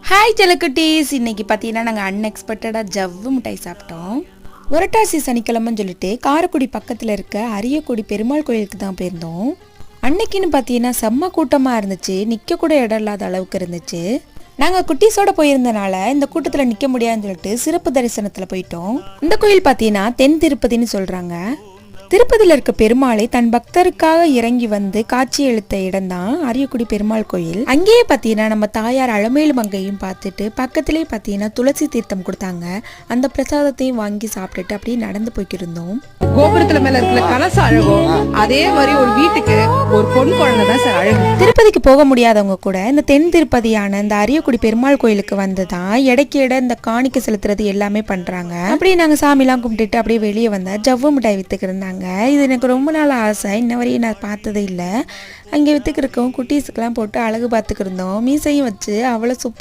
Hi செல்லக்குட்டீஸ், இன்னைக்கு பார்த்தீங்கன்னா நாங்கள் அன்எக்ஸ்பெக்டடாக ஜவ்வு மிட்டாய் சாப்பிட்டோம். புரட்டாசி சனிக்கிழமைன்னு சொல்லிட்டு காரைக்குடி பக்கத்தில் இருக்க அரியக்குடி பெருமாள் கோயிலுக்கு தான் போயிருந்தோம். அன்னைக்குன்னு பார்த்தீங்கன்னா செம்ம கூட்டமாக இருந்துச்சு, நிற்க கூட இடம் இல்லாத அளவுக்கு இருந்துச்சு. நாங்கள் குட்டீஸோட போயிருந்தனால இந்த கூட்டத்தில் நிற்க முடியாதுன்னு சொல்லிட்டு சிறப்பு தரிசனத்தில் போயிட்டோம். இந்த கோயில் பார்த்தீங்கன்னா தென் திருப்பதின்னு சொல்கிறாங்க. திருப்பதியில் இருக்க பெருமாளை தன் பக்தருக்காக இறங்கி வந்து காட்சி அளித்த இடம் தான் அரியக்குடி பெருமாள் கோயில். அங்கேயே பார்த்தீங்கன்னா நம்ம தாயார் அலமேலு மங்கையும் பார்த்துட்டு பக்கத்திலே பார்த்தீங்கன்னா துளசி தீர்த்தம் கொடுத்தாங்க. அந்த பிரசாதத்தையும் வாங்கி சாப்பிட்டுட்டு அப்படியே நடந்து போய்க்கிருந்தோம். கோபுரத்துல மேல இருக்கிற கலச அழகோ அதே மாதிரி ஒரு வீட்டுக்கு ஒரு பொன் குழந்தை தான் சார் அழகு. திருப்பதிக்கு போக முடியாதவங்க கூட இந்த தென் திருப்பதியான இந்த அரியக்குடி பெருமாள் கோயிலுக்கு வந்துதான் எடைக்கு எடை இந்த காணிக்கை செலுத்துறது எல்லாமே பண்றாங்க. அப்படியே நாங்க சாமிலாம் கும்பிட்டுட்டு அப்படியே வெளியே வந்தா ஜவ்வு மிட்டாய் வித்துக்கு இருந்தாங்க. இது எனக்கு ரொம்ப நாள் ஆசை, இன்ன வரையும் நான் பார்த்ததே இல்லை. அங்கே வித்துக்கு இருக்கவும் குட்டீஸுக்கெல்லாம் போட்டு அழகு பார்த்துக்கு இருந்தோம். மீசையும் வச்சு அவ்வளோ சூப்பர்